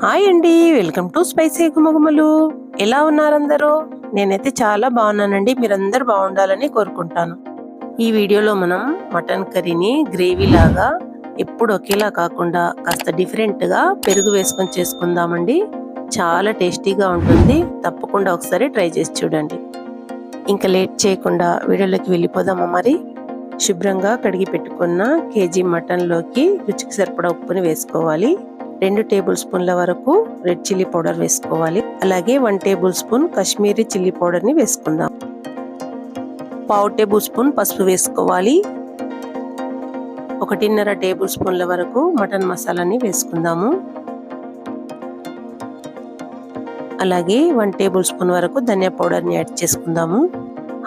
Hi అండి, welcome to spicy గుమగుమలు. ఎలా ఉన్నారు అందరూ? నేనైతే చాలా బాగున్నానండి. మీరందరూ బాగుండాలని కోరుకుంటాను. ఈ వీడియోలో మనం మటన్ కర్రీని గ్రేవీ లాగా ఎప్పుడు ఒకేలా కాకుండా కాస్త డిఫరెంట్ గా పెరుగు వేసుకొని చేసుకుందామండి. చాలా టేస్టీగా ఉంటుంది. తప్పకుండా ఒకసారి ట్రై చేసి చూడండి. ఇంకా లేట్ చేయకుండా వీడియోలోకి వెళ్ళిపోదామా మరి. శుభ్రంగా కడిగి పెట్టుకున్న కేజీ మటన్లోకి రుచికి సరిపడా ఉప్పుని వేసుకోవాలి. 2 టేబుల్ స్పూన్ల వరకు రెడ్ చిల్లీ పౌడర్ వేసుకోవాలి. అలాగే 1 table spoon Kashmiri chilli powder ని వేసుకుందాం. 1/2 టేబుల్ స్పూన్ పసుపు వేసుకోవాలి. 1.5 టేబుల్ స్పూన్ల వరకు మటన్ మసాలాని వేసుకుందాము. అలాగే 1 టేబుల్ స్పూన్ వరకు ధనియా పౌడర్ ని యాడ్ చేసుకుందాము.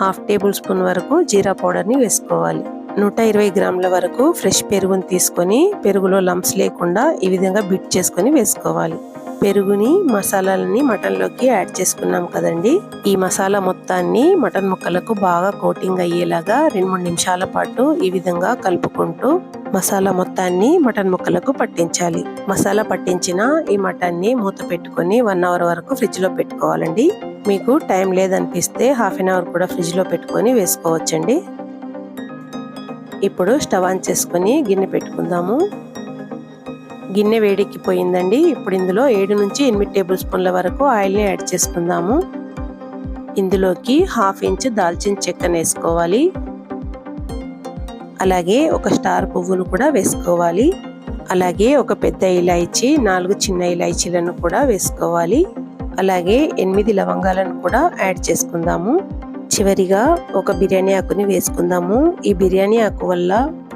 1/2 టేబుల్ స్పూన్ వరకు జీరా పౌడర్ ని వేసుకోవాలి. 120 గ్రాముల వరకు ఫ్రెష్ పెరుగుని తీసుకొని పెరుగులో లంప్స్ లేకుండా ఈ విధంగా బిట్ చేసుకొని వేసుకోవాలి. పెరుగుని మసాలాలని మటన్లోకి యాడ్ చేసుకున్నాం కదండి. ఈ మసాలా మొత్తాన్ని మటన్ ముక్కలకు బాగా కోటింగ్ అయ్యేలాగా 2-3 నిమిషాల పాటు ఈ విధంగా కలుపుకుంటూ మసాలా మొత్తాన్ని మటన్ ముక్కలకు పట్టించాలి. మసాలా పట్టించిన ఈ మటన్ ని మూత పెట్టుకొని 1 అవర్ వరకు ఫ్రిడ్జ్ లో పెట్టుకోవాలండి. మీకు టైం లేదనిపిస్తే హాఫ్ అన్ అవర్ కూడా ఫ్రిడ్జ్ లో పెట్టుకొని వేసుకోవచ్చండి. ఇప్పుడు స్టవ్ ఆన్ చేసుకొని గిన్నె పెట్టుకుందాము. గిన్నె వేడెక్కిపోయిందండి. ఇప్పుడు ఇందులో 7 నుంచి 8 టేబుల్ స్పూన్ల వరకు ఆయిల్ని యాడ్ చేసుకుందాము. ఇందులోకి 1/2 ఇంచ్ దాల్చిన చెక్కను వేసుకోవాలి. అలాగే ఒక స్టార్ పువ్వును కూడా వేసుకోవాలి. అలాగే ఒక పెద్ద ఇలాయచీ, 4 చిన్న ఇలాయచీలను కూడా వేసుకోవాలి. అలాగే 8 లవంగాలను కూడా యాడ్ చేసుకుందాము. చివరిగా ఒక బిర్యానీ ఆకుని వేసుకుందాము. ఈ బిర్యానీ ఆకు వల్ల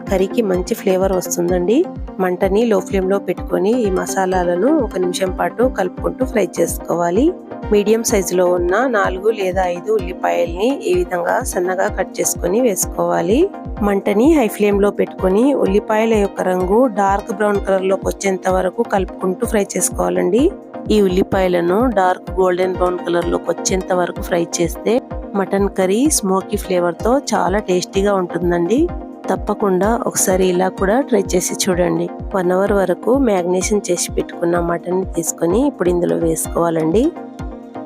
కర్రీకి మంచి ఫ్లేవర్ వస్తుందండి. మంటని లో ఫ్లేమ్ లో పెట్టుకొని ఈ మసాలాలను 1 నిమిషం పాటు కలుపుకుంటూ ఫ్రై చేసుకోవాలి. మీడియం సైజులో ఉన్న 4 లేదా 5 ఉల్లిపాయల్ని ఈ విధంగా సన్నగా కట్ చేసుకొని వేసుకోవాలి. మంటని హై ఫ్లేమ్ లో పెట్టుకొని ఉల్లిపాయల యొక్క రంగు డార్క్ బ్రౌన్ కలర్ లోకి వచ్చేంత వరకు కలుపుకుంటూ ఫ్రై చేసుకోవాలండి. ఈ ఉల్లిపాయలను డార్క్ గోల్డెన్ బ్రౌన్ కలర్ లోకి వచ్చేంత వరకు ఫ్రై చేస్తే మటన్ కర్రీ స్మోకీ ఫ్లేవర్ తో చాలా టేస్టీగా ఉంటుందండి. తప్పకుండా ఒకసారి ఇలా కూడా ట్రై చేసి చూడండి. 1 అవర్ వరకు మ్యాగ్నేషన్ చేసి పెట్టుకున్న మటన్ ని తీసుకొని ఇప్పుడు ఇందులో వేసుకోవాలండి.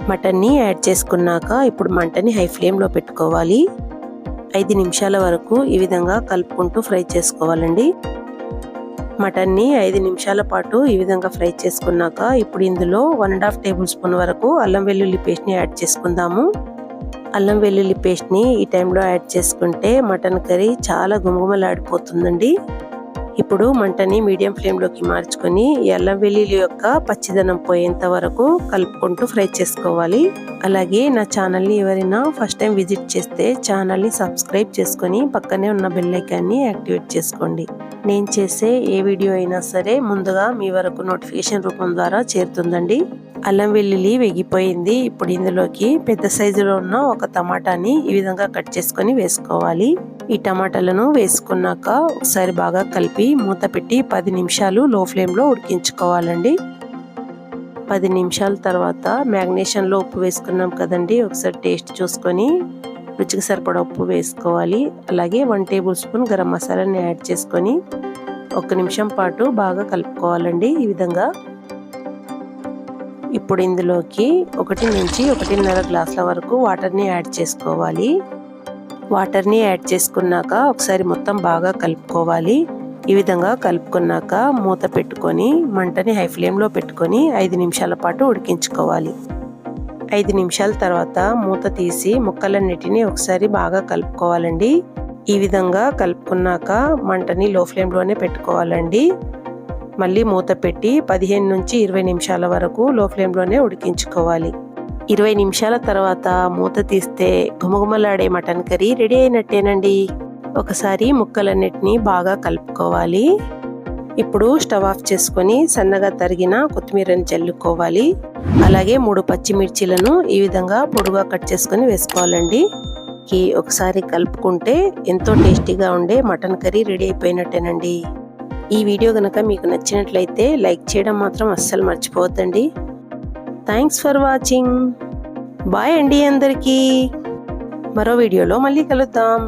మటన్ ని యాడ్ చేసుకున్నాక ఇప్పుడు మంటని హై ఫ్లేమ్ లో పెట్టుకోవాలి. 5 నిమిషాల వరకు ఈ విధంగా కలుపుకుంటూ ఫ్రై చేసుకోవాలండి. మటన్ ని 5 నిమిషాల పాటు ఈ విధంగా ఫ్రై చేసుకున్నాక ఇప్పుడు ఇందులో 1.5 టేబుల్ స్పూన్ వరకు అల్లం వెల్లుల్లి పేస్ట్ ని యాడ్ చేసుకుందాము. అల్లం వెల్లుల్లి పేస్ట్ ని ఈ టైంలో యాడ్ చేసుకుంటే మటన్ కర్రీ చాలా గుమగుమలాడిపోతుందండి. ఇప్పుడు మంటని మీడియం ఫ్లేమ్ లోకి మార్చుకొని ఈ అల్లం వెల్లుల్లి యొక్క పచ్చిదనం పోయేంత వరకు కలుపుకుంటూ ఫ్రై చేసుకోవాలి. అలాగే నా ఛానల్ ని ఎవరైనా ఫస్ట్ టైం విజిట్ చేస్తే ఛానల్ ని సబ్స్క్రైబ్ చేసుకొని పక్కనే ఉన్న బెల్ ఐకాన్ ని యాక్టివేట్ చేసుకోండి. నేను చేసే ఏ వీడియో అయినా సరే ముందుగా మీ వరకు నోటిఫికేషన్ రూపం ద్వారా చేరుతుందండి. అల్లం వెల్లుల్లి వేగిపోయింది. ఇప్పుడు ఇందులోకి పెద్ద సైజులో ఉన్న ఒక టమాటాని ఈ విధంగా కట్ చేసుకొని వేసుకోవాలి. ఈ టమాటాలను వేసుకున్నాక ఒకసారి బాగా కలిపి మూత పెట్టి 10 నిమిషాలు లో ఫ్లేమ్ లో ఉడికించుకోవాలండి. 10 నిమిషాల తర్వాత మ్యాగ్నేషన్ లో ఉప్పు వేసుకున్నాం కదండి. ఒకసారి టేస్ట్ చూసుకొని రుచికి సరిపడా ఉప్పు వేసుకోవాలి. అలాగే 1 టేబుల్ స్పూన్ గరం మసాలాని యాడ్ చేసుకొని 1 నిమిషం పాటు బాగా కలుపుకోవాలండి. ఈ విధంగా ఇప్పుడు ఇందులోకి 1 నుంచి 1.5 గ్లాసుల వరకు వాటర్ని యాడ్ చేసుకోవాలి. వాటర్ని యాడ్ చేసుకున్నాక ఒకసారి మొత్తం బాగా కలుపుకోవాలి. ఈ విధంగా కలుపుకున్నాక మూత పెట్టుకొని మంటని హై ఫ్లేమ్ లో పెట్టుకొని 5 నిమిషాల పాటు ఉడికించుకోవాలి. 5 నిమిషాల తర్వాత మూత తీసి ముక్కలన్నిటిని ఒకసారి బాగా కలుపుకోవాలండి. ఈ విధంగా కలుపుకున్నాక మంటని లో ఫ్లేమ్ లోనే పెట్టుకోవాలండి. మళ్ళీ మూత పెట్టి 15 నుంచి 20 నిమిషాల వరకు లో ఫ్లేమ్ లోనే ఉడికించుకోవాలి. 20 నిమిషాల తర్వాత మూత తీస్తే గుమగుమలాడే మటన్ కర్రీ రెడీ అయినట్టేనండి. ఒకసారి ముక్కలన్నిటిని బాగా కలుపుకోవాలి. ఇప్పుడు స్టవ్ ఆఫ్ చేసుకొని సన్నగా తరిగిన కొత్తిమీరని చల్లుకోవాలి. అలాగే 3 పచ్చిమిర్చీలను ఈ విధంగా పొడుగా కట్ చేసుకొని వేసుకోవాలండి. ఒకసారి కలుపుకుంటే ఎంతో టేస్టీగా ఉండే మటన్ కర్రీ రెడీ అయిపోయినట్టేనండి. ఈ వీడియో కనుక మీకు నచ్చినట్లయితే లైక్ చేయడం మాత్రం అస్సలు మర్చిపోవద్దండి. Thanks for watching. బాయ్ అండి అందరికీ. మరో వీడియోలో మళ్ళీ కలుద్దాం.